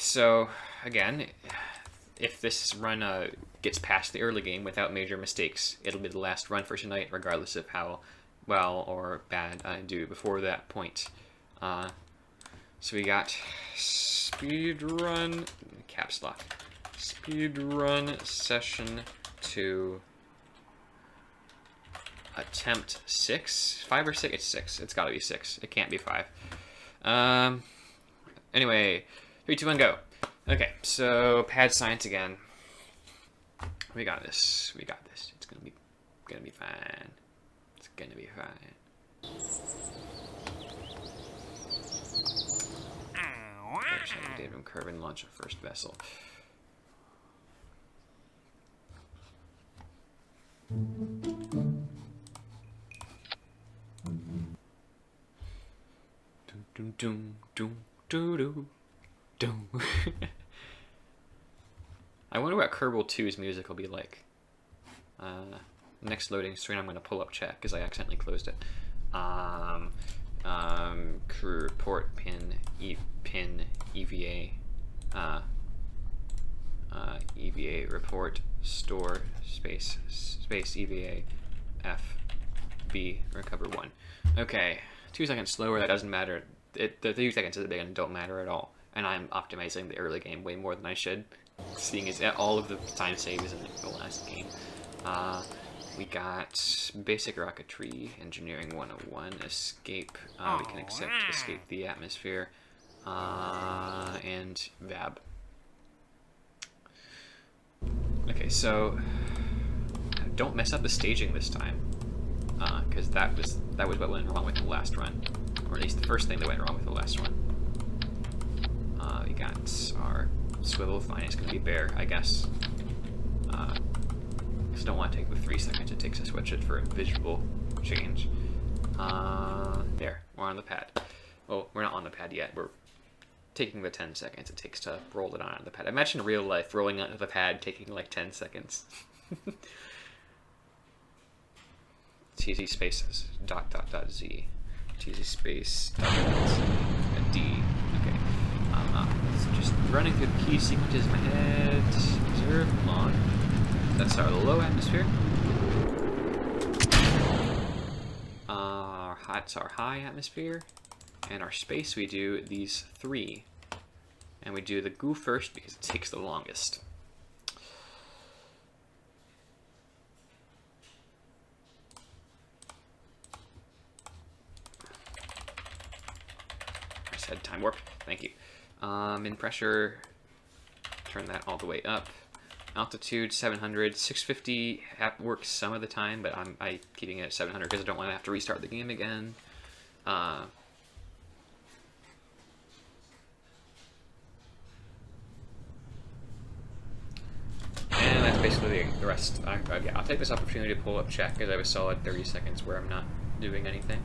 so again, if this run gets past the early game without major mistakes, it'll be the last run for tonight, regardless of how well or bad I do before that point. So we got Speedrun, caps lock, Speedrun Session 2, Attempt 6, 5 or 6? It's 6, it's gotta be 6, it can't be 5. Anyway, 3, 2, 1, go. Okay, so pad science again. We got this, it's gonna be fine. It's gonna be fine. David curve and launch a first vessel. Doom doom doom doom doom doom. I wonder what Kerbal 2's music will be like. Next loading screen, I'm gonna pull up chat because I accidentally closed it. Crew report pin EVA EVA report store space EVA FB recover 1. Okay, 2 seconds slower. That doesn't matter. The 2 seconds at the beginning don't matter at all, and I'm optimizing the early game way more than I should, seeing as all of the time saves in the last game. We got basic rocketry, engineering 101, escape. We can accept escape the atmosphere, and VAB. Okay, so don't mess up the staging this time, because that was what went wrong with the last run, or at least the first thing that went wrong with the last one. We got our swivel. Fine, it's gonna be bare, I guess. Because I don't want to take the 3 seconds it takes to switch it for a visual change. There, we're on the pad. Well, we're not on the pad yet. We're taking the 10 seconds it takes to roll it onto the pad. Imagine real life rolling onto the pad taking like 10 seconds. TZ spaces .z. TZ space .d. Okay. So just running through the key sequences in my head. Observe long. That's our low atmosphere. That's our high atmosphere. And our space, we do these 3. And we do the goo first because it takes the longest. I said time warp. Thank you. In pressure, turn that all the way up. Altitude 700, 650 works some of the time, but I'm keeping it at 700 because I don't want to have to restart the game again. And that's basically the rest. Yeah, I'll take this opportunity to pull up chat because I have a solid 30 seconds where I'm not doing anything.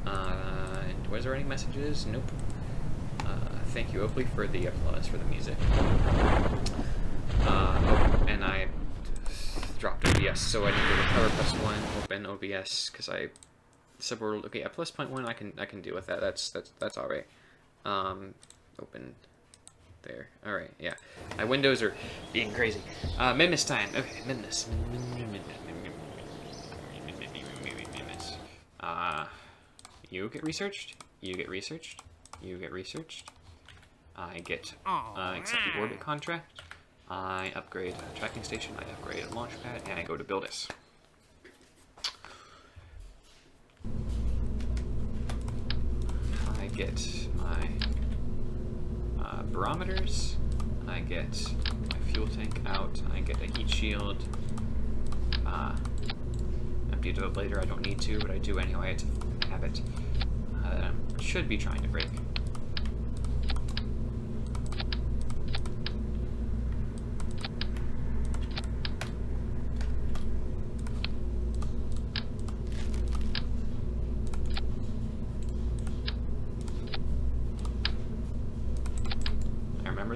And was there any messages? Nope. Thank you, Oakley, for the applause for the music. Oh, and I dropped OBS, so I need to recover +1, open OBS, because I subworld. Okay, at +0.1, I can deal with that. That's all right. Open there. All right, yeah. My windows are being crazy. Minmus time. Okay, Minmus. You get researched. You get researched. You get researched. I get accept the orbit contract. I upgrade a tracking station, I upgrade a launch pad, and I go to build it. I get my barometers, I get my fuel tank out, I get a heat shield. Empty it later, I don't need to, but I do anyway to have it. I should be trying to break.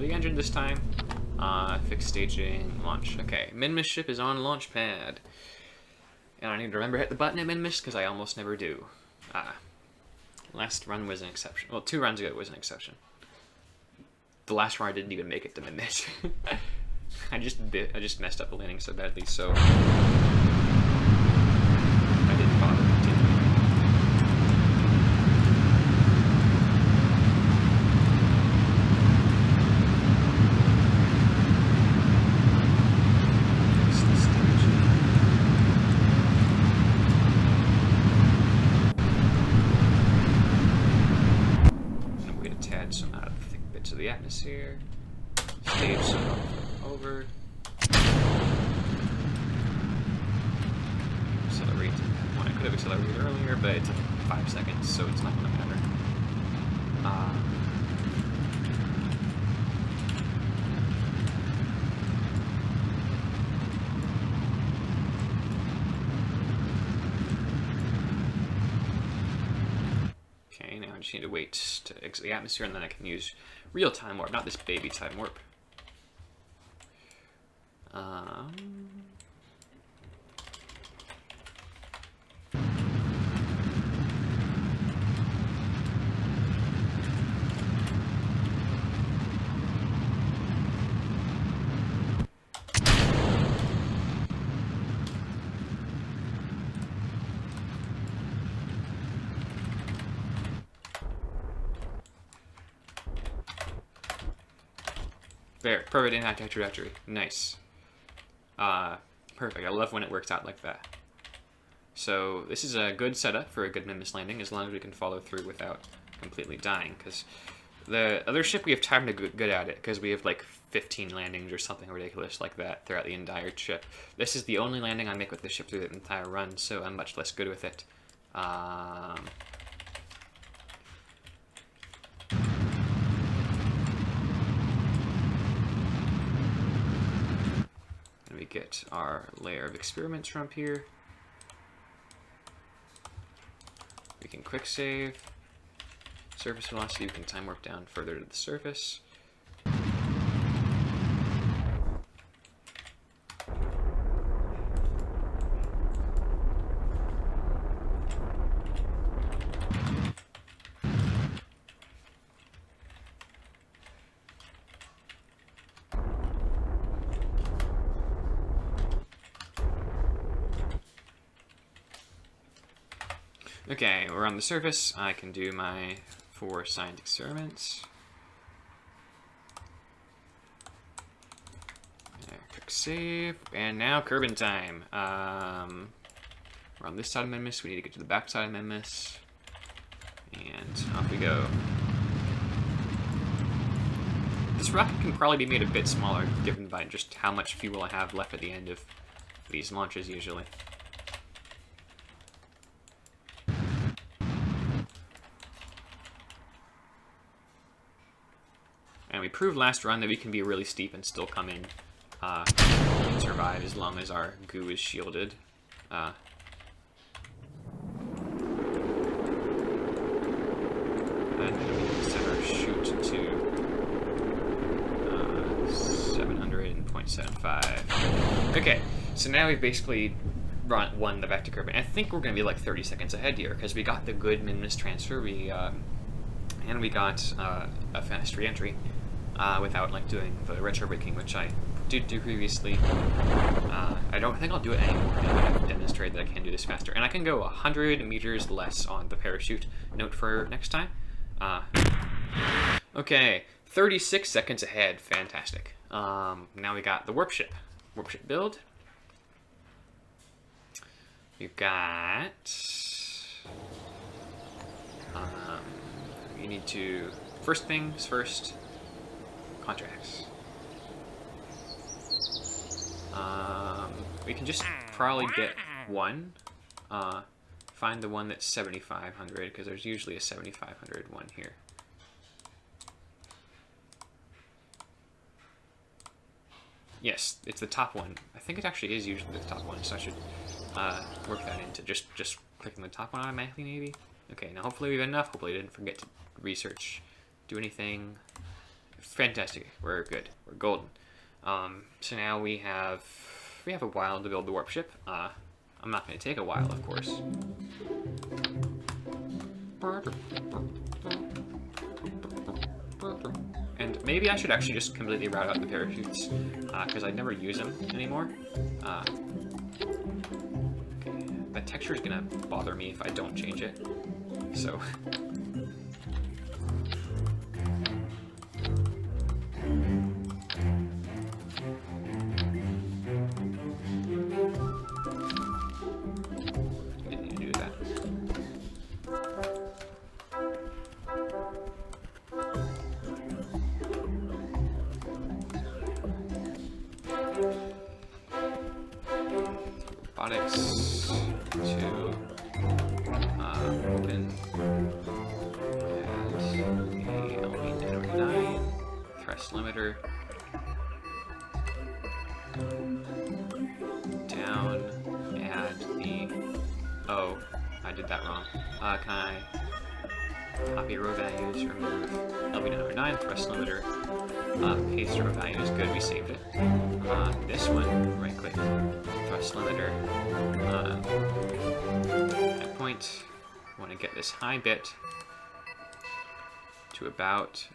The engine this time. Fix staging, launch. Okay, Minmus ship is on launch pad. And I need to remember to hit the button at Minmus because I almost never do. Last run was an exception. Well, 2 runs ago was an exception. the last run I didn't even make it to Minmus. I just messed up the landing so badly, so I didn't bother continuing. Some out of the thick bits of the atmosphere. Stage some over. Accelerate. Well, I could have accelerated earlier, but it took 5 seconds, so it's not going to matter. Okay, now I just need to wait to exit the atmosphere, and then I can use real-time warp, not this baby time warp. There, perfect in-act trajectory. Nice. Perfect. I love when it works out like that. So this is a good setup for a good Minmus landing, as long as we can follow through without completely dying. Because the other ship, we have time to get good at it, because we have like 15 landings or something ridiculous like that throughout the entire trip. This is the only landing I make with this ship through the entire run, so I'm much less good with it. We get our layer of experiments from up here. We can quick save. Surface velocity, we can time warp down further to the surface. Okay, we're on the surface. I can do my 4 signed experiments. Quick save, and now Kerbin time. We're on this side of Minmus. We need to get to the back side of Minmus, and off we go. This rocket can probably be made a bit smaller, given by just how much fuel I have left at the end of these launches usually. And we proved last run that we can be really steep and still come in and survive as long as our goo is shielded. And then we set our chute to 700.75. Okay, so now we've basically won the vector curve. And I think we're going to be like 30 seconds ahead here because we got the good Minmus transfer. And we got a fast re-entry. Without like doing the retro braking, which I did do previously. I don't think I'll do it anymore now that I've demonstrated that I can do this faster. And I can go 100 meters less on the parachute. Note for next time. Okay, 36 seconds ahead. Fantastic. Now we got the warp ship. Warp ship build. We've got... you need to... First things first... Contracts. We can just probably get one. Find the one that's 7,500 because there's usually a 7,500 one here. Yes, it's the top one. I think it actually is usually the top one, so I should work that into just clicking the top one automatically, maybe. Okay, now hopefully we've enough. Hopefully I didn't forget to research, do anything. Fantastic. We're good. We're golden. So now we have a while to build the warp ship. I'm not going to take a while, of course. And maybe I should actually just completely route out the parachutes, because I never use them anymore. Okay. The texture is gonna bother me if I don't change it. So. Didn't need to do that. Robotics to open as a LB1009 thrust limiter down, add the, oh, I did that wrong. Can I copy row values, remove LB909 thrust limiter, paste row values, good, we saved it. This one, right click, thrust limiter, at point, I want to get this high bit to about,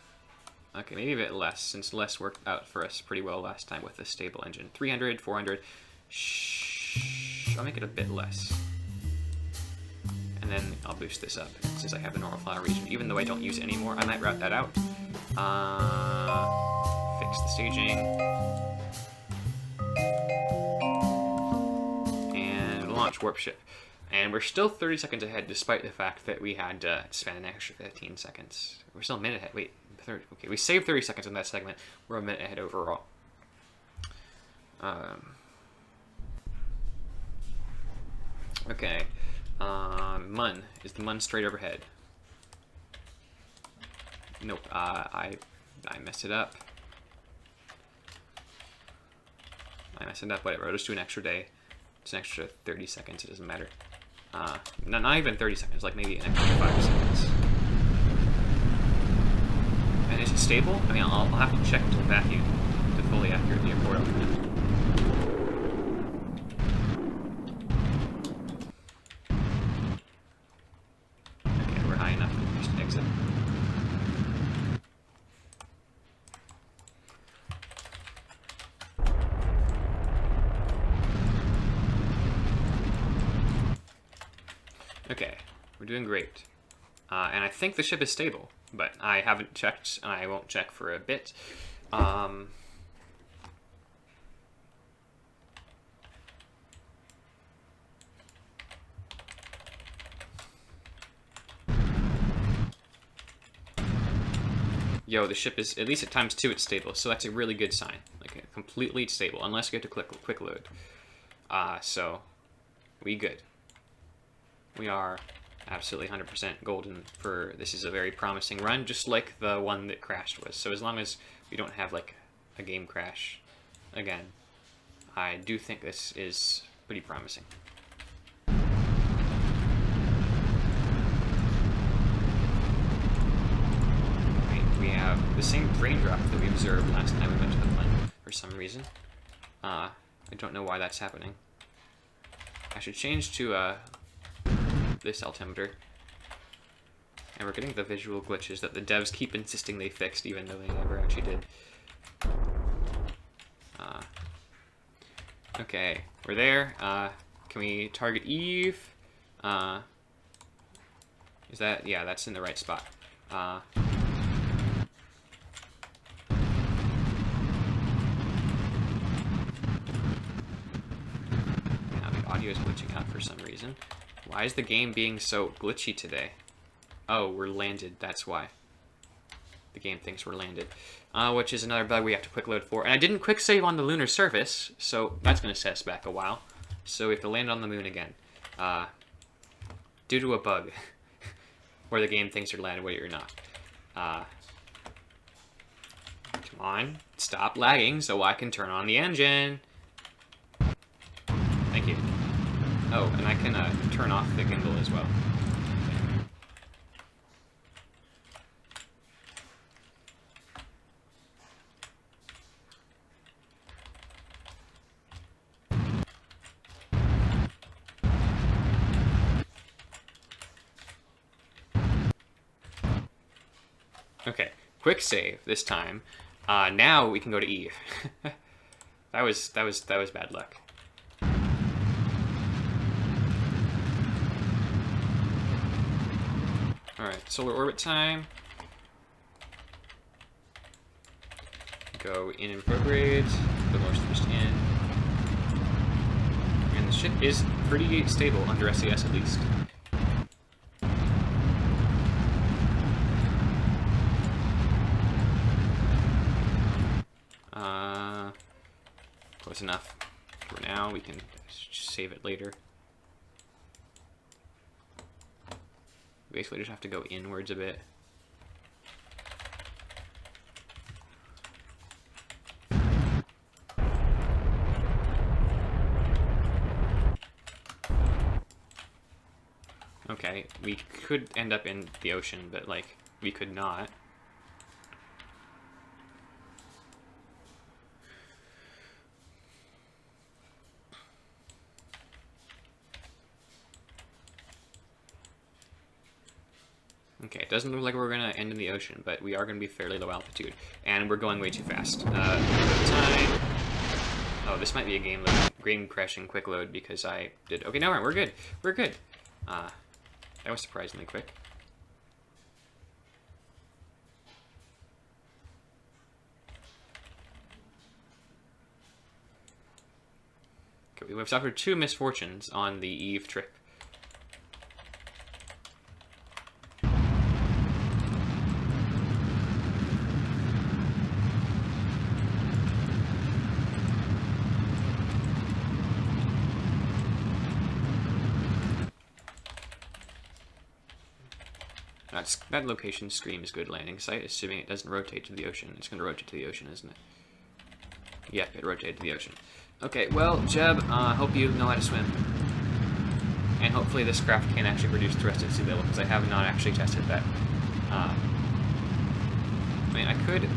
okay, maybe a bit less, since less worked out for us pretty well last time with the stable engine. 300, 400, I'll make it a bit less. And then I'll boost this up, since I have the normal flower region. Even though I don't use it anymore, I might route that out. Fix the staging. And launch warp ship. And we're still 30 seconds ahead, despite the fact that we had to spend an extra 15 seconds. We're still a minute ahead. Wait, 30, okay, we saved 30 seconds in that segment. We're a minute ahead overall. Okay. Mun. Is the Mun straight overhead? Nope. I messed it up. Whatever. I'll just do an extra day. It's an extra 30 seconds. It doesn't matter. Not even 30 seconds. Like maybe an extra 5 seconds. And is it stable? I mean, I'll have to check to vacuum to fully accurately report on that. Okay, we're doing great. And I think the ship is stable, but I haven't checked, and I won't check for a bit. Yo, the ship is, at least at ×2, it's stable, so that's a really good sign. Like, completely stable, unless you get to quick load. So, we good. We are absolutely 100% golden for, this is a very promising run, just like the one that crashed was. So as long as we don't have, like, a game crash again, I do think this is pretty promising. We have the same raindrop that we observed last time we went to the planet for some reason. I don't know why that's happening. I should change to this altimeter. And we're getting the visual glitches that the devs keep insisting they fixed, even though they never actually did. Okay, we're there. Can we target Eve? Is that, yeah, that's in the right spot. Now the audio is glitching out for some reason. Why is the game being so glitchy today? Oh, we're landed, that's why. The game thinks we're landed. Which is another bug we have to quick load for. And I didn't quick save on the lunar surface, so that's going to set us back a while. So we have to land on the moon again. Due to a bug. Where the game thinks you're landed where you're not. Come on, stop lagging so I can turn on the engine. Thank you. Oh, and I can turn off the gimbal as well. Okay, quick save this time. Now we can go to Eve. that was bad luck. All right, solar orbit time. Go in and prograde. The most first in. And the ship is pretty stable under SES at least. Close enough for now. We can save it later. Basically just have to go inwards a bit. Okay, we could end up in the ocean, but like, we could not. Okay, it doesn't look like we're going to end in the ocean, but we are going to be fairly low altitude. And we're going way too fast. Time. Oh, this might be a game crashing quick load because I did... Okay, no, we're good. We're good. That was surprisingly quick. Okay, we've suffered 2 misfortunes on the Eve trip. That location screams good landing site, assuming it doesn't rotate to the ocean. It's going to rotate to the ocean, isn't it? Yep, it rotated to the ocean. Okay, well, Jeb, hope you know how to swim. And hopefully this craft can actually reduce thrust at sea level, because I have not actually tested that. I mean, I could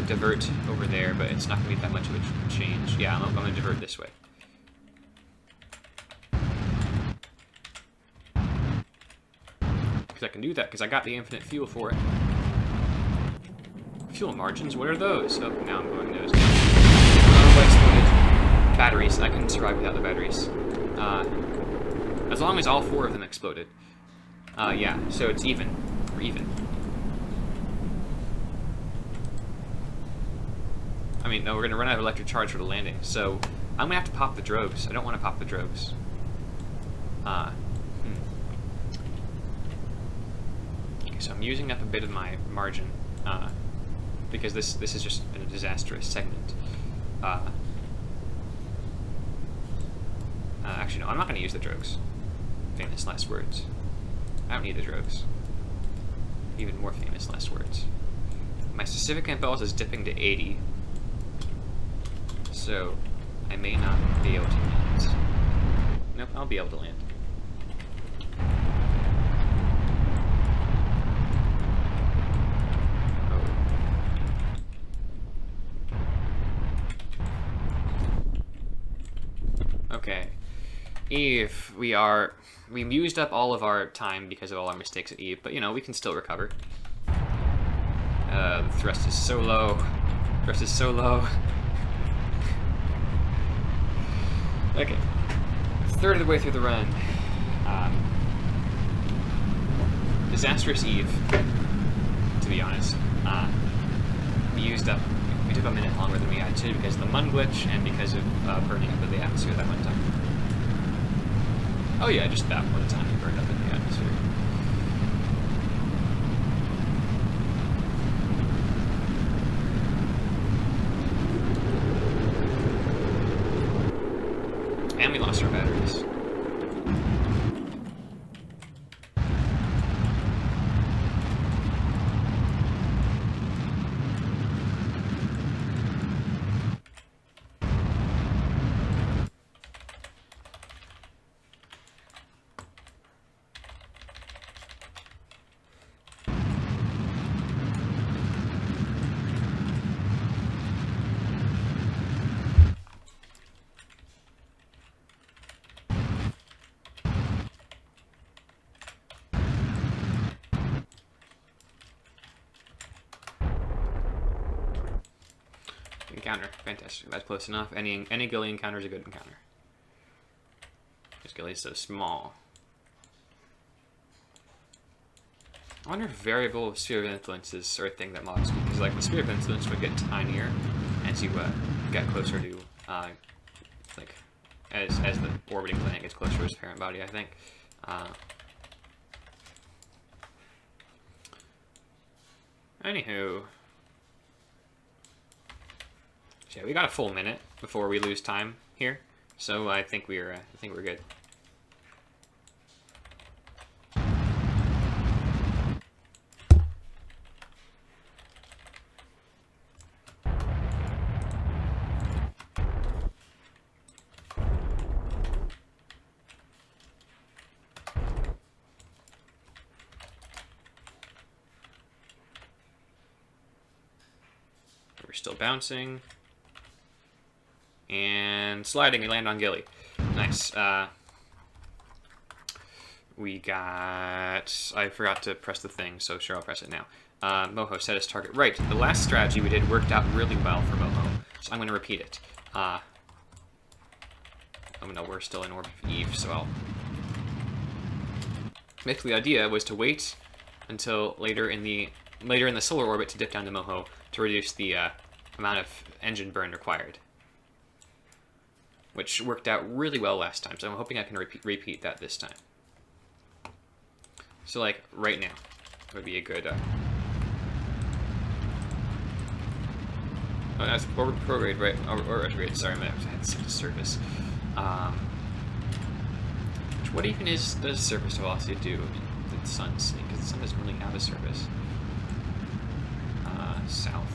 divert over there, but it's not going to be that much of a change. Yeah, I'm going to divert this way. I can do that because I got the infinite fuel for it. Fuel margins, what are those? Oh, now I'm going those. Oh, exploded. Batteries. I can survive without the batteries. As long as all 4 of them exploded. Yeah, so it's even. We're even. I mean, no, we're going to run out of electric charge for the landing, so I'm going to have to pop the drogues. I don't want to pop the drogues. So I'm using up a bit of my margin, because this has just been a disastrous segment. Actually, no, I'm not going to use the drogues. Famous last words. I don't need the drogues. Even more famous last words. My specific impulse is dipping to 80, so I may not be able to land. Nope, I'll be able to land. Okay, Eve, we've used up all of our time because of all our mistakes at Eve, but you know, we can still recover. The thrust is so low. Thrust is so low. Okay, 1/3 of the way through the run. Disastrous Eve, to be honest. We took a minute longer than we had to because of the Mun glitch and because of burning up in the atmosphere that one time. Oh yeah, just that one time we burned up in the atmosphere. And we lost our batteries. encounter. Fantastic. That's close enough. Any ghillie encounter is a good encounter. This ghillie is so small. I wonder if variable sphere of influences are a thing that mobs, because like the sphere of influence would get tinier as you get closer to like as the orbiting planet gets closer to its parent body, I think. Anywho, so yeah, we got a full minute before we lose time here, so I think we're good. We're still bouncing. And sliding, we land on ghillie. Nice. We got... I forgot to press the thing, so sure, I'll press it now. Moho set his target. Right, the last strategy we did worked out really well for Moho, so I'm going to repeat it. Oh no, we're still in orbit of Eve, so I'll... Basically, the idea was to wait until later in the solar orbit to dip down to Moho to reduce the amount of engine burn required, which worked out really well last time. So I'm hoping I can repeat that this time. So like right now would be a good. Oh, that's orbit prograde, right? Or retrograde. Sorry, I had such a surface. What even does surface velocity do in the sun's? Because the sun doesn't really have a surface. South.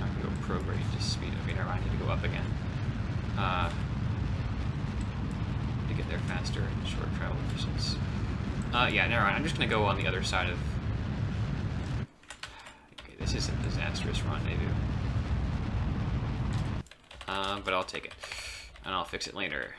I can go prograde to speed. Okay, never mind. I need to go up again. To get there faster and short travel distance. Yeah, never mind. I'm just gonna go on the other side of. Okay, this is a disastrous rendezvous. But I'll take it, and I'll fix it later.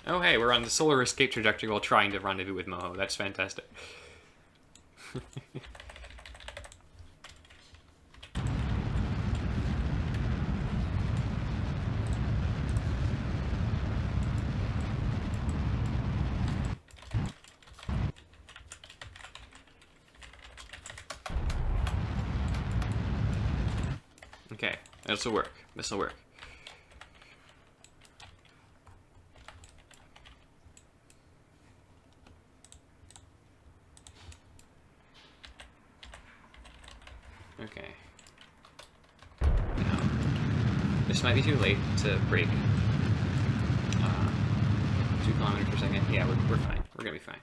Oh hey, we're on the solar escape trajectory while trying to rendezvous with Moho. That's fantastic. Okay, this'll work. This'll work. Okay. Now, this might be too late to break 2 kilometers per second. Yeah, we're fine. We're gonna be fine.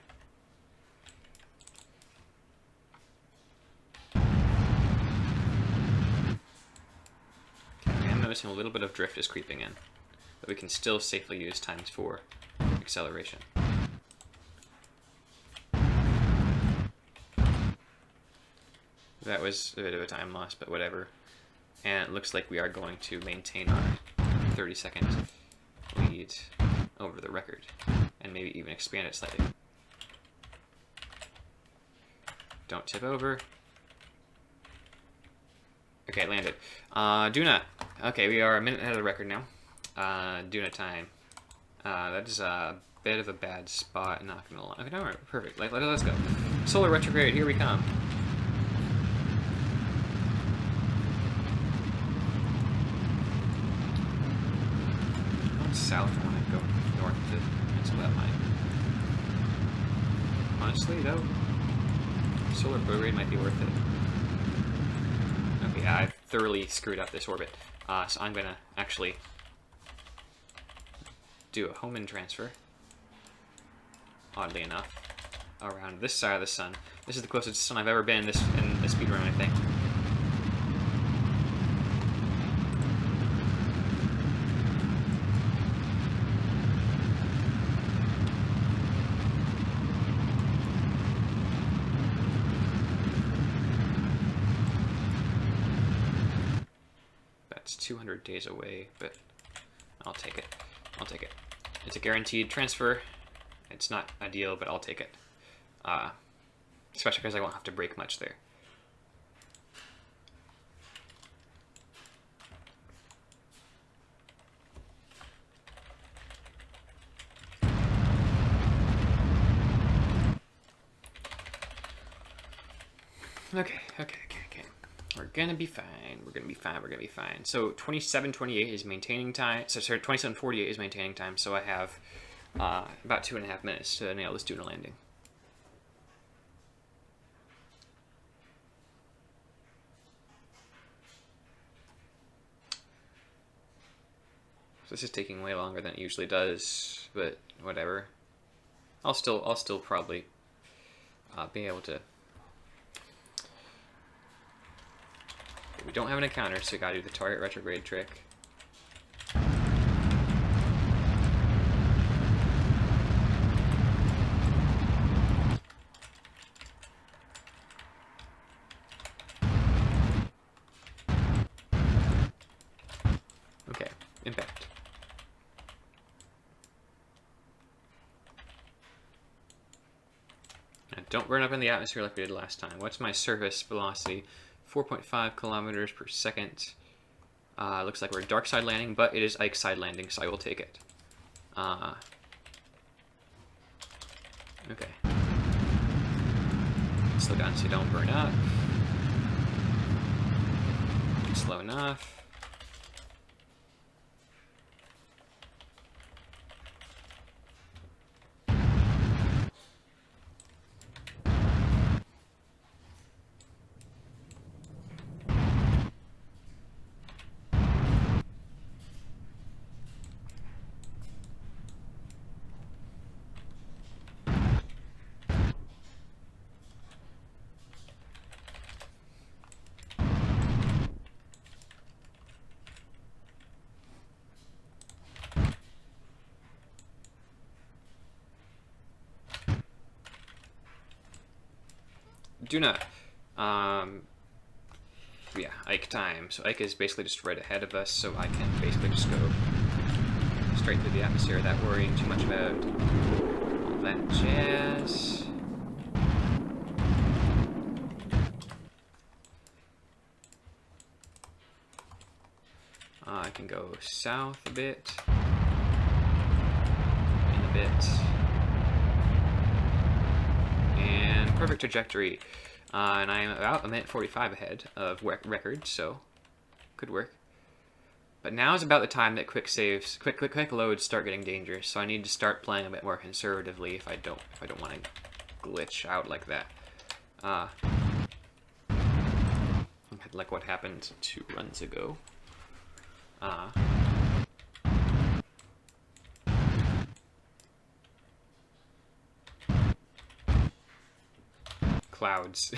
Okay, I'm noticing a little bit of drift is creeping in, but we can still safely use ×4 acceleration. That was a bit of a time loss, but whatever. And it looks like we are going to maintain our 30-second lead over the record, and maybe even expand it slightly. Don't tip over. Okay, landed. Duna. Okay, we are a minute ahead of the record now. Duna time. That is a bit of a bad spot, not gonna lie. Okay, no, perfect. Let's go. Solar retrograde, here we come. South, I want to go north to cancel that line. Honestly, though, solar prograde might be worth it. Okay, yeah, I've thoroughly screwed up this orbit, so I'm gonna actually do a Hohmann transfer, oddly enough, around this side of the sun. This is the closest sun I've ever been in this speedrun, I think. 200 days away, but I'll take it. I'll take it. It's a guaranteed transfer. It's not ideal, but I'll take it. Especially because I won't have to break much there. Okay. We're gonna be fine. We're gonna be fine. So 27:28 is maintaining time. So sorry, 27:48 is maintaining time. So I have about 2.5 minutes to nail this Duna landing. So this is taking way longer than it usually does, but whatever. I'll still probably be able to. We don't have an encounter, so we gotta do the target retrograde trick. Okay, impact. And don't burn up in the atmosphere like we did last time. What's my surface velocity? 4.5 kilometers per second. Looks like we're dark side landing, but it is Ike side landing, so I will take it. Okay. Slow down so you don't burn up. Slow enough. Duna. Yeah, Ike time. So Ike is basically just right ahead of us, so I can basically just go straight through the atmosphere without worrying too much about all that jazz. I can go south a bit, in a bit, and perfect trajectory. And I am about a minute 45 ahead of record, so good work. But now is about the time that quick loads start getting dangerous. So I need to start playing a bit more conservatively if I don't want to glitch out like that. Like what happened 2 runs ago. Clouds.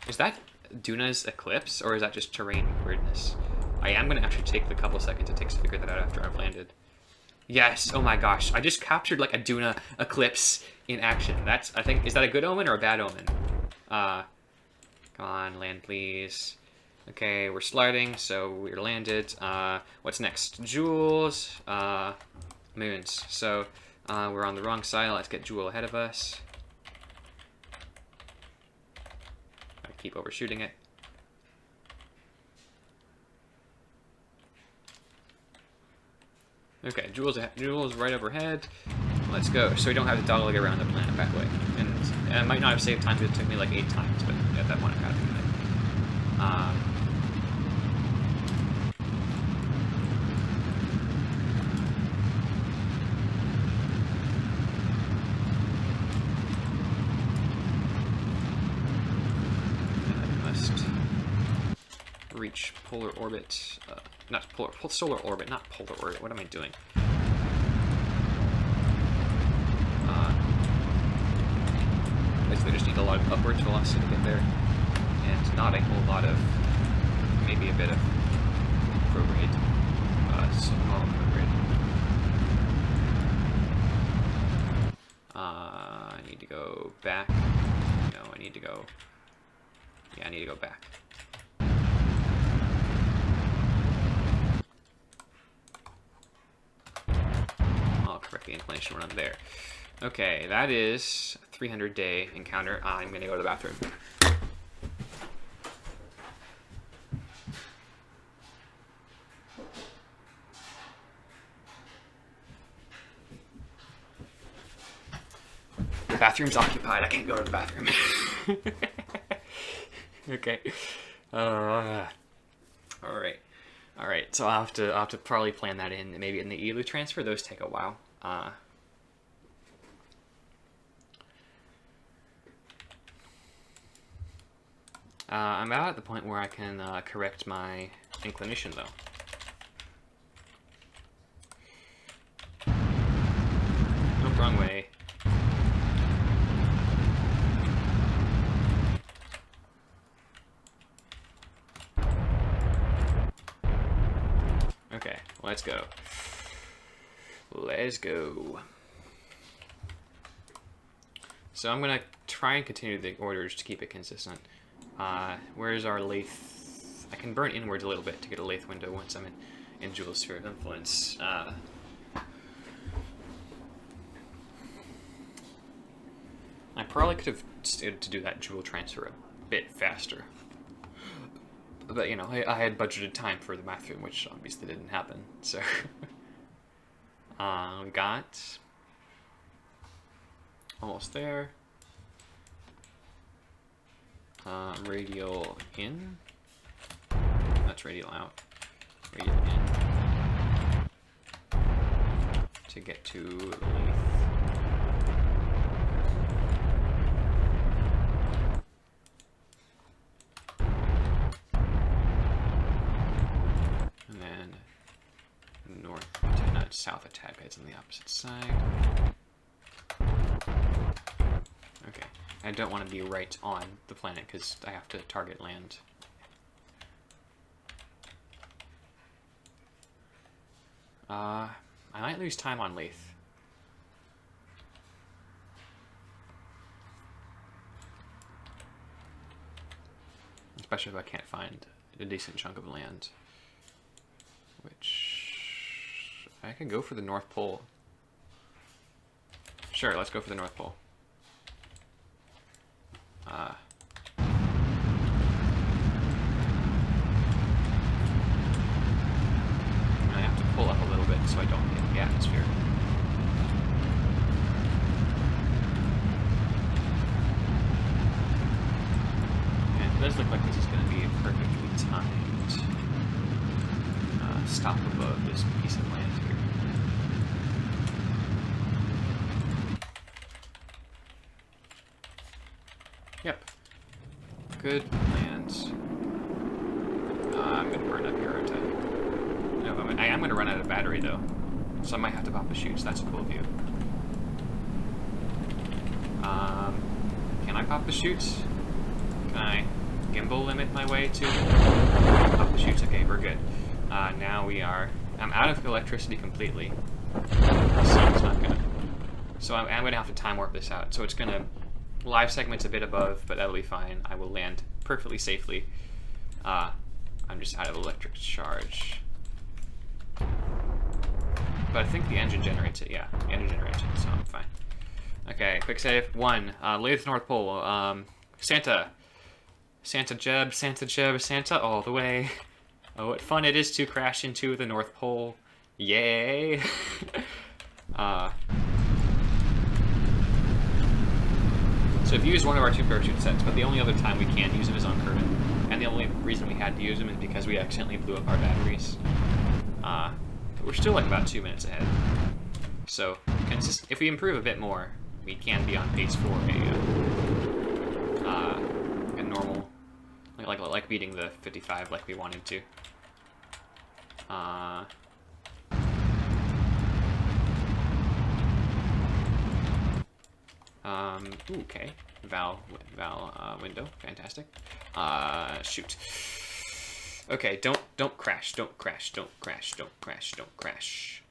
Is that Duna's eclipse, or is that just terrain weirdness? I am going to actually take the couple seconds it takes to figure that out after I've landed. Yes, oh my gosh, I just captured like a Duna eclipse in action. That's, I think, is that a good omen or a bad omen? Come on, land please. Okay, we're sliding, so we're landed. What's next? Jewels, moons. So we're on the wrong side. Let's get Jewel ahead of us. I keep overshooting it. Okay, Jewel's right overhead. Let's go. So we don't have to dogleg around the planet that way. And I might not have saved time because it took me like 8 times, but at that point I got to do it. Reach polar orbit, not polar, solar orbit, not polar orbit. What am I doing? Basically, just need a lot of upwards velocity to get there, and not a whole lot of, maybe a bit of prograde, small prograde. I need to go back. No, I need to go. Yeah, I need to go back. correct the inclination when I'm there. Okay, that is a 300-day encounter. I'm going to go to the bathroom. The bathroom's occupied. I can't go to the bathroom. Okay. All right. So I'll have to probably plan that in. Maybe in the ELU transfer. Those take a while. I'm about at the point where I can correct my inclination, though. Nope, wrong way. Okay, let's go. Let's go. So I'm going to try and continue the orders to keep it consistent. Where's our lathe? I can burn inwards a little bit to get a lathe window once I'm in Dual Sphere of Influence. I probably could have stayed to do that jewel transfer a bit faster. But, you know, I had budgeted time for the bathroom, which obviously didn't happen, so... we got... almost there. Radial in. That's radial out. Radial in. To get to the lathe. And then north, south attack heads on the opposite side. Okay. I don't want to be right on the planet because I have to target land. I might lose time on lathe. Especially if I can't find a decent chunk of land. Which... I could go for the North Pole. Sure, let's go for the North Pole. I have to pull up a little bit so I don't hit the atmosphere. And it does look like this is going to be a perfectly timed stop above this piece of land here. Yep. Good lands. I'm going to burn up here, aren't I? No, I am going to run out of battery, though. So I might have to pop the chutes. That's a cool view. Can I pop the chutes? Can I gimbal limit my way to pop the chutes? Okay, we're good. Now we are... I'm out of electricity completely. The sun's not going to... So I'm going to have to time warp this out. So it's going to... Live segment's a bit above, but that'll be fine. I will land perfectly safely. I'm just out of electric charge. But I think the engine generates it. Yeah, the engine generates it, so I'm fine. Okay, quick save. 1. Lathe North Pole. Santa. Santa Jeb, Santa Jeb, Santa all the way. Oh, what fun it is to crash into the North Pole. Yay! So we've used one of our 2 parachute sets, but the only other time we can use them is on Curvin. And the only reason we had to use them is because we accidentally blew up our batteries. But we're still like about 2 minutes ahead. So if we improve a bit more, we can be on pace for a normal, like beating the 55 like we wanted to. Okay. Val window. Fantastic. Shoot. Okay, don't crash. Don't crash. Don't crash. Don't crash. Don't crash.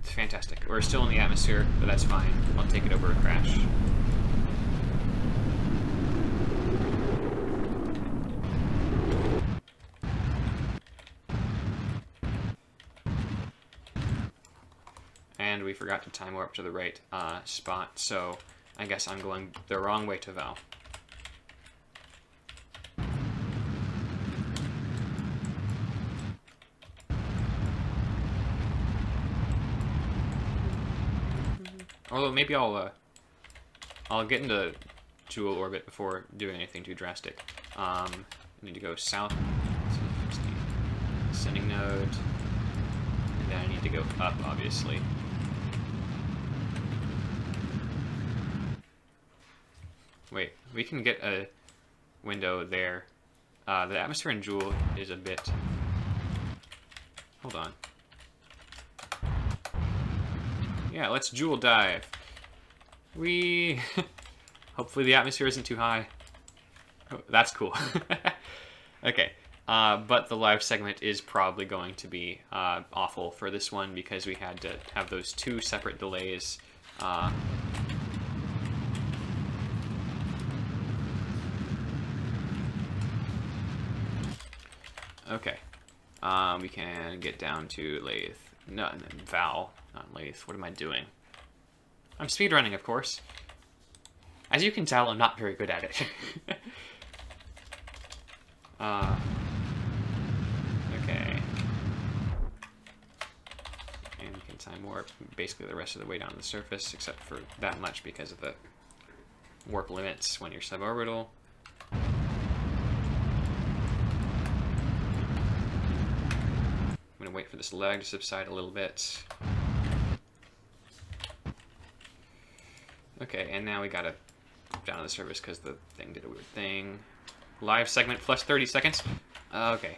Fantastic. We're still in the atmosphere, but that's fine. I'll take it over a crash. And we forgot to time warp to the right spot, so I guess I'm going the wrong way to Val. Although maybe I'll get into Joule orbit before doing anything too drastic. I need to go south, so fix the sending node, and then I need to go up, obviously. Wait, we can get a window there. The atmosphere in Joule is a bit... Hold on. Yeah, let's Joule dive. We hopefully the atmosphere isn't too high. Oh, that's cool. Okay, but the live segment is probably going to be awful for this one because we had to have those two separate delays. Okay, we can get down to Lathe. No, Val, not Lathe. What am I doing? I'm speedrunning, of course. As you can tell, I'm not very good at it. Okay. And we can time warp basically the rest of the way down to the surface, except for that much because of the warp limits when you're suborbital. I'm gonna wait for this lag to subside a little bit. Okay, and now we gotta down to the surface because the thing did a weird thing. Live segment plus 30 seconds. Okay.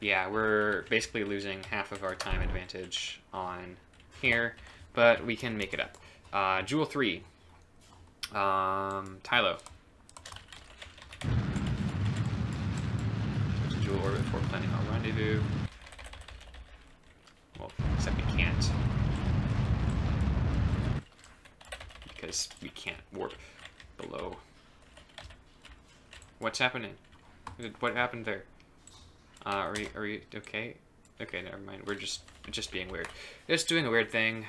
Yeah, we're basically losing half of our time advantage on here, but we can make it up. Joule 3. Tylo. Switch to Joule orbit before planning our rendezvous. Well, except we can't. Because we can't warp below. What's happening? What happened there? Are we okay? Okay, never mind. We're just being weird. Just doing a weird thing.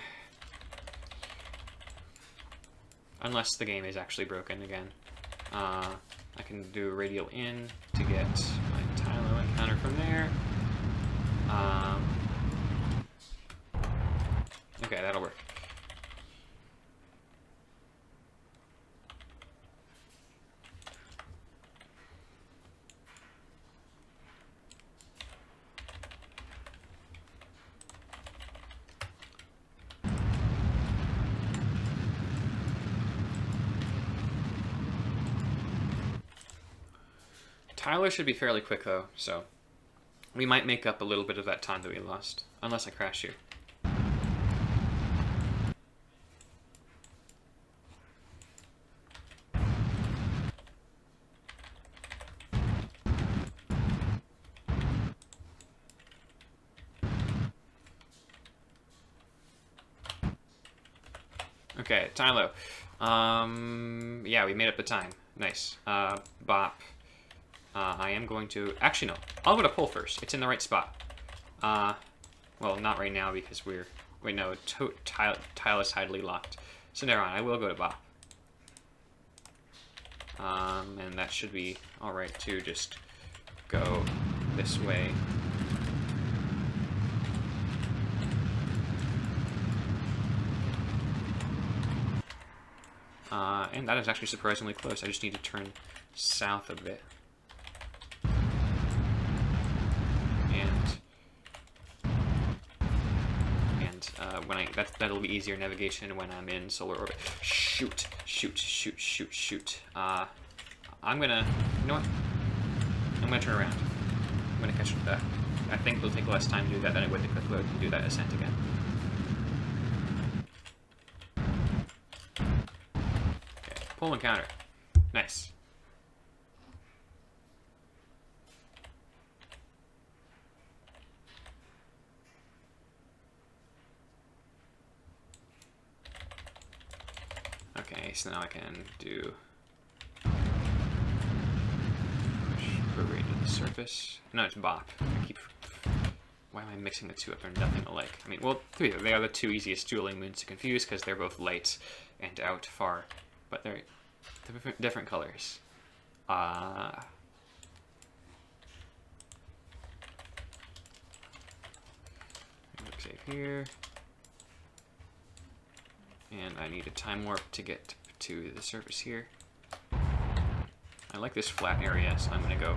Unless the game is actually broken again. I can do radial in to get my Tylo encounter from there. Okay, that'll work. Tyler should be fairly quick though, so we might make up a little bit of that time that we lost, unless I crash here. Okay, Tylo. Yeah, we made up the time. Nice. Bop. I am going to... Actually, no. I'll go to pull first. It's in the right spot. Well, not right now because we're... Wait, no. Tile is tidally locked. So never mind. I will go to bop. And that should be alright to just go this way. And that is actually surprisingly close. I just need to turn south a bit. That'll be easier navigation when I'm in solar orbit. Shoot. I'm gonna, you know what? I'm gonna turn around. I'm gonna catch that. I think it'll take less time to do that than it would to quick load and do that ascent again. Okay, pull and counter. Nice. Okay, so now I can do push parade to the surface. No, it's bop. I keep Why am I mixing the two up? They're nothing alike. I mean, well, they are the two easiest dueling moons to confuse because they're both light and out far, but they're different colors. Save here. And I need a time warp to get to the surface here. I like this flat area, so I'm going to go.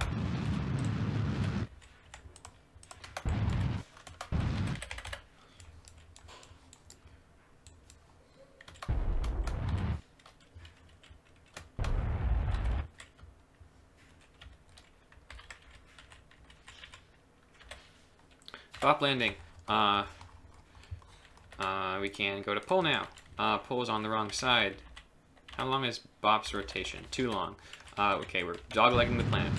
Bop landing. We can go to pull now. Pull is on the wrong side. How long is Bop's rotation? Too long. Okay, we're doglegging the planet.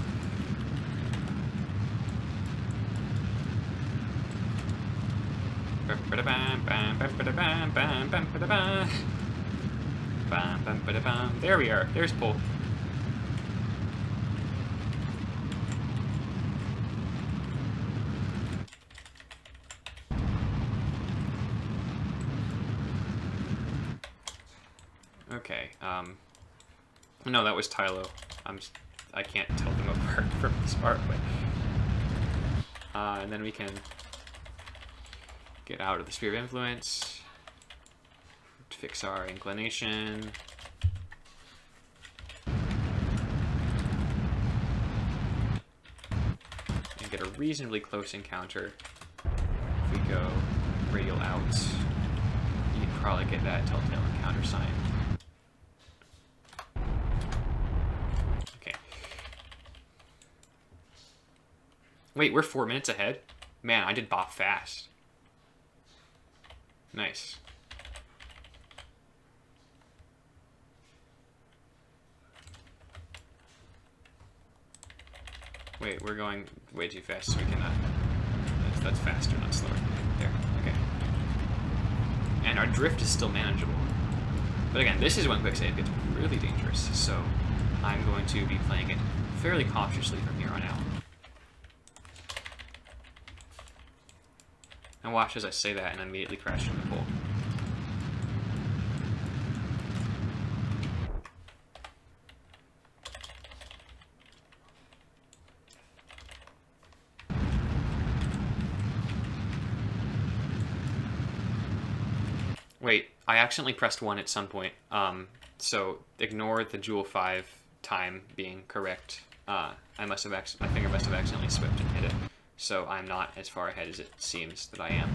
There we are. There's pull. Okay, no, that was Tylo. I can't tell them apart from this part, but and then we can get out of the sphere of influence, fix our inclination. And get a reasonably close encounter. If we go radial out, you can probably get that telltale encounter sign. Wait, we're 4 minutes ahead? Man, I did Bop fast. Nice. Wait, we're going way too fast, so we cannot. That's faster, not slower. There, okay. And our drift is still manageable. But again, this is when quicksave gets really dangerous, so I'm going to be playing it fairly cautiously from here on out. And watch as I say that and immediately crash into the pole. Wait, I accidentally pressed 1 at some point. So ignore the Joule 5 time being correct. My finger must have accidentally slipped and hit it. So I'm not as far ahead as it seems that I am.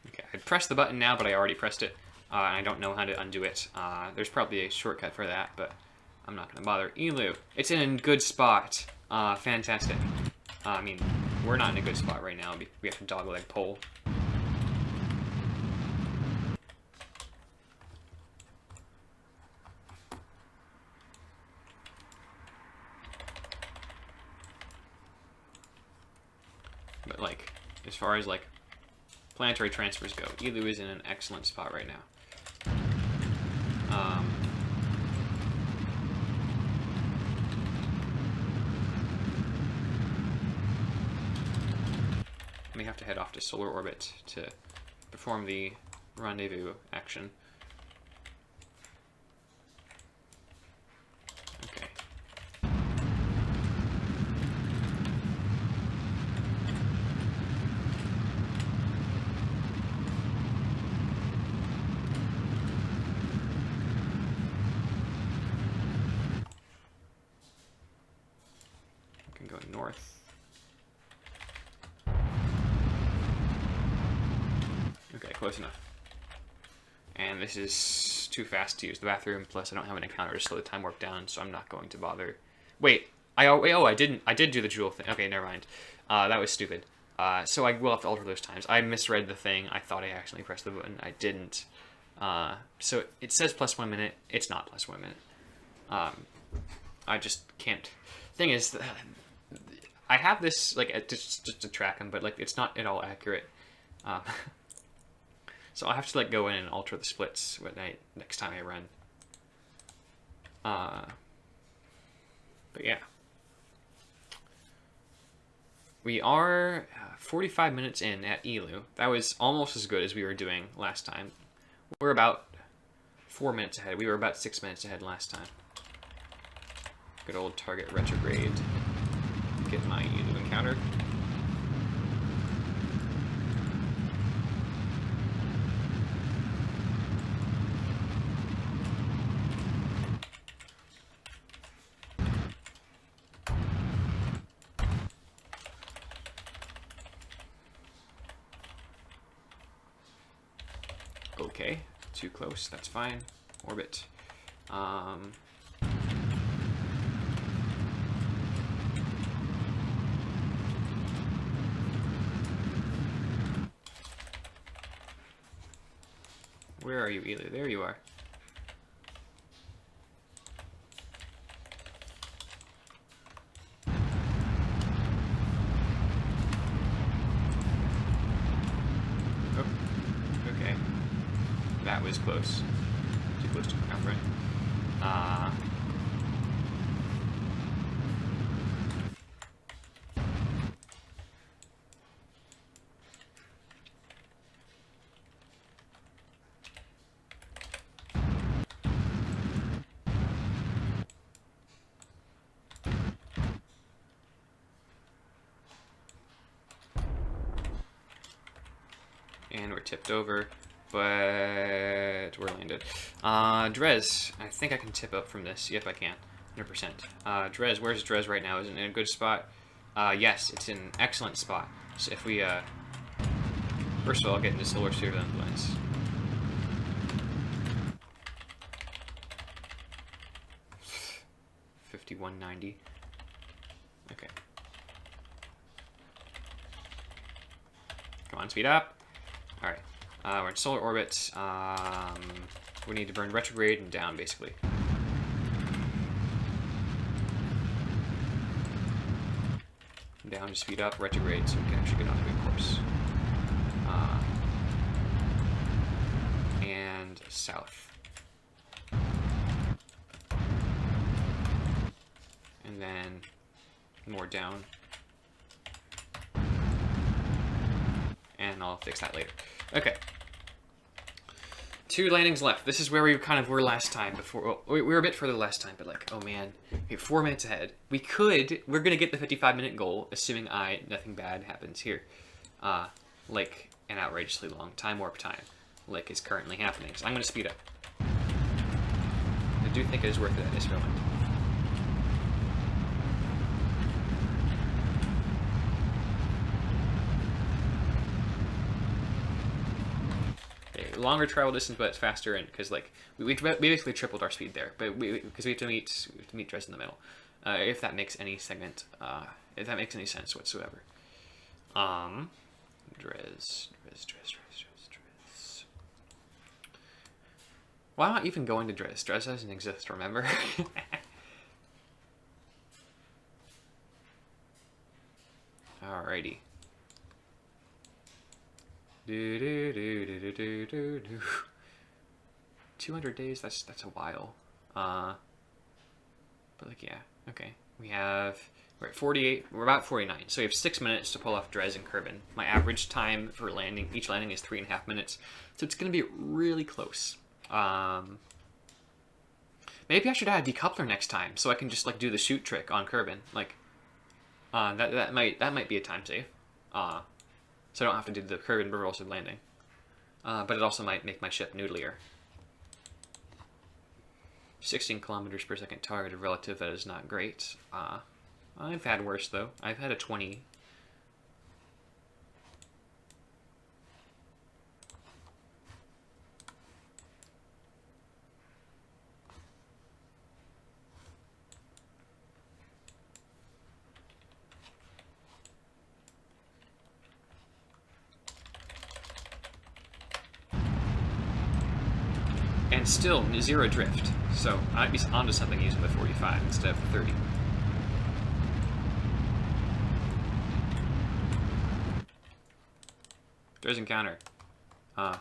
Okay, I pressed the button now, but I already pressed it, and I don't know how to undo it. There's probably a shortcut for that, but I'm not going to bother. Elu, it's in a good spot. Fantastic. I mean, we're not in a good spot right now. We have to dogleg pole. But like, as far as like planetary transfers go, Elu is in an excellent spot right now. We have to head off to solar orbit to perform the rendezvous action. Okay. We can go north. Okay, close enough. And this is too fast to use the bathroom, plus I don't have an encounter to slow the time warp down, so I'm not going to bother. Wait, I did do the Joule thing. Okay, never mind. That was stupid. So I will have to alter those times. I misread the thing. I thought I accidentally pressed the button. I didn't. So it says +1 minute. It's not +1 minute. I just can't. Thing is, I have this like just to track them, but like it's not at all accurate. Um, so I have to like go in and alter the splits next time I run. But yeah, we are 45 minutes in at Elu. That was almost as good as we were doing last time. We're about 4 minutes ahead. We were about 6 minutes ahead last time. Good old target retrograde. Get my Elu encounter. Okay, too close, that's fine. Orbit. Where are you, Elu? There you are. Oh, okay. That was close. Too close to ground, right? And we're tipped over, but we're landed. Drez, I think I can tip up from this. Yep, I can. 100%. Drez, where's Drez right now? Is it in a good spot? Yes, it's in an excellent spot. So if we, first of all, I'll get into solar sphere of influence. $51.90. Okay. Come on, speed up. Alright, we're in solar orbit. We need to burn retrograde and down, basically. Down to speed up, retrograde, so we can actually get onto a course. And south. And then more down. And I'll fix that later. Okay. 2 landings left. This is where we kind of were last time. Well, we were a bit further last time, but like, oh man, okay, 4 minutes ahead. We're gonna get the 55-minute goal, assuming nothing bad happens here. Like an outrageously long time warp time, like is currently happening. So I'm gonna speed up. I do think it is worth it at this moment. Longer travel distance, but it's faster, and because like we basically tripled our speed there, but because we have to meet Drez in the middle, if that makes any segment, if that makes any sense whatsoever. Drez. Why not even going to Drez? Drez doesn't exist, remember? Alrighty. 200 days, that's a while. But like, yeah, okay. We're at 48, we're about 49. So we have 6 minutes to pull off Drez and Kerbin. My average time for each landing is 3.5 minutes. So it's gonna be really close. Maybe I should add a decoupler next time so I can just like do the shoot trick on Kerbin. Like, that might be a time save. So I don't have to do the Kerbin propulsive landing. But it also might make my ship noodlier. 16 kilometers per second targeted relative, that is not great. I've had worse though. I've had a 20. And still 0 drift, so I might be onto something using the 45 instead of the 30. There's encounter. Well,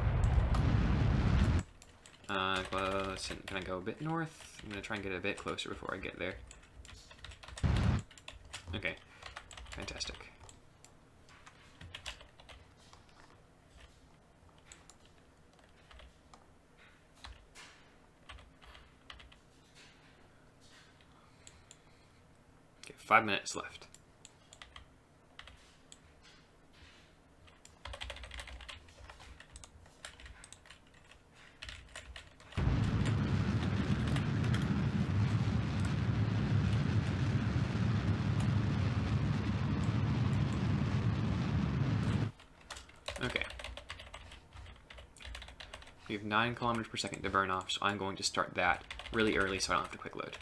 can I go a bit north? I'm gonna try and get a bit closer before I get there. Okay, fantastic. Okay, 5 minutes left. Okay. We have 9 kilometers per second to burn off, so I'm going to start that really early so I don't have to quick load.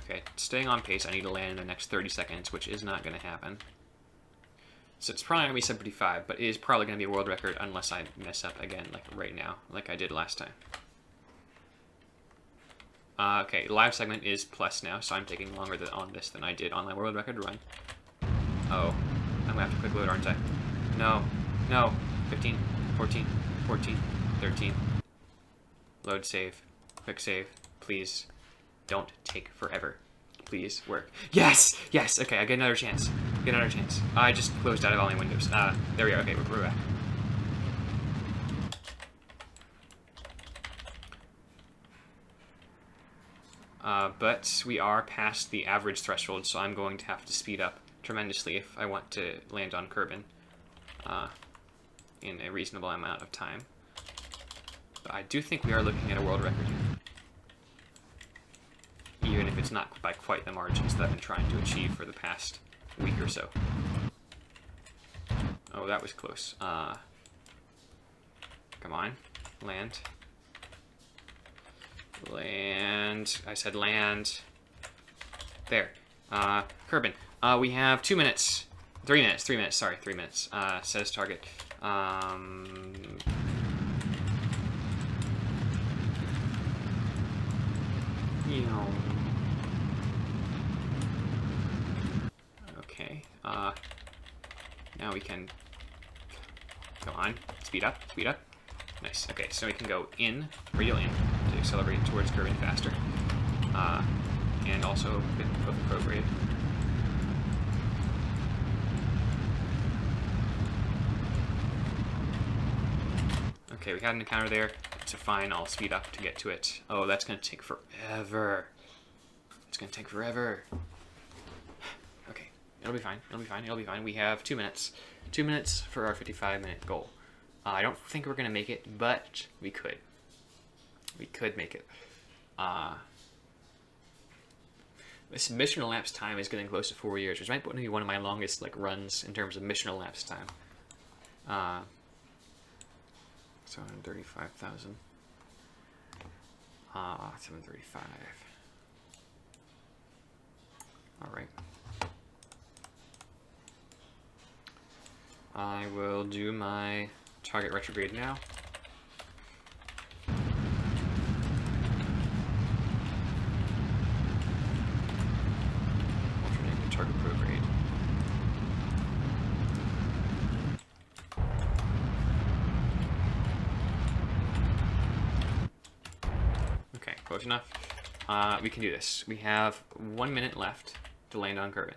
Okay, staying on pace, I need to land in the next 30 seconds, which is not going to happen. So it's probably going to be 75, but it is probably going to be a world record unless I mess up again, like right now, like I did last time. Okay, live segment is plus now, so I'm taking longer on this than I did on my world record run. Oh, I'm going to have to quick load, aren't I? No, no. 15, 14, 14, 13. Load save, quick save, please. Don't take forever. Please work. Yes! Yes! Okay, I get another chance. Get another chance. I just closed out of all my windows. There we go. Okay, we're back. But we are past the average threshold, so I'm going to have to speed up tremendously if I want to land on Kerbin in a reasonable amount of time. But I do think we are looking at a world record here. Even if it's not by quite the margins that I've been trying to achieve for the past week or so. Oh, that was close. Come on. Land. Land. I said land. There. Kerbin. We have 2 minutes. 3 minutes. 3 minutes. Sorry, 3 minutes. Says target. Okay. Now we can go on. Speed up. Speed up. Nice. Okay, so we can go in, radial in, to accelerate towards Kerbin faster. And also a bit of prograde. Okay, we had an encounter there. It's fine. I'll speed up to get to it. Oh, that's going to take forever. It's going to take forever. Okay, it'll be fine. It'll be fine. It'll be fine. We have 2 minutes. 2 minutes for our 55-minute goal. I don't think we're going to make it, but we could. We could make it. This mission elapsed time is getting close to 4 years, which might be one of my longest runs in terms of mission elapsed time. 735,000. 735. All right. I will do my target retrograde now. Alternate to target prograde. Okay, close enough. We can do this. We have 1 minute left to land on Kerbin,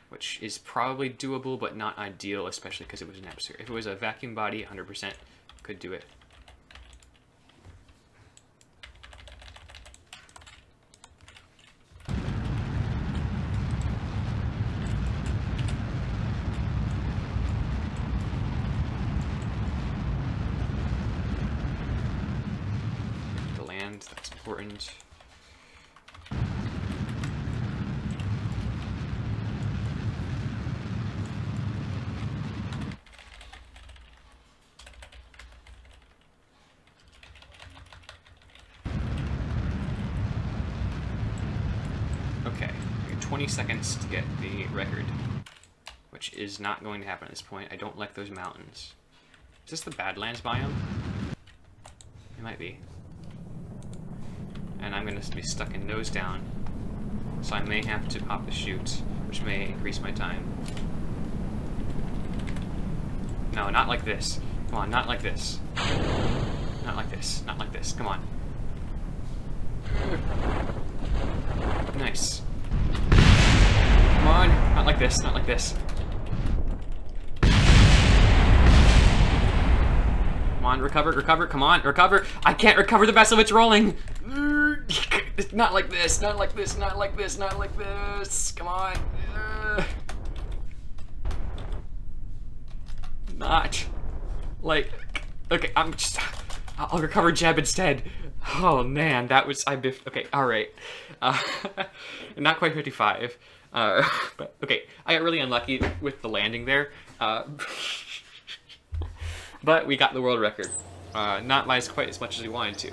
which is probably doable, but not ideal, especially because it was an atmosphere. If it was a vacuum body, 100% could do it. The land, that's important. Okay, we have 20 seconds to get the record, which is not going to happen at this point. I don't like those mountains. Is this the Badlands biome? might be. And I'm going to be stuck in nose down. So I may have to pop the chute, which may increase my time. No, not like this. Come on, not like this. Not like this. Not like this. Come on. Nice. Come on. Not like this. Not like this. Come on, recover, recover. Come on, recover. I can't recover the vessel. It's rolling. Not like this. Not like this. Not like this. Not like this. Come on. Not like. Okay, I'll recover Jeb instead. Oh man, that was I biffed. Okay, all right. Not quite 55. But okay, I got really unlucky with the landing there. But we got the world record. Not by quite as much as we wanted to,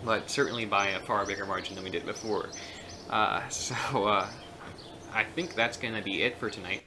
but certainly by a far bigger margin than we did before. So I think that's gonna be it for tonight.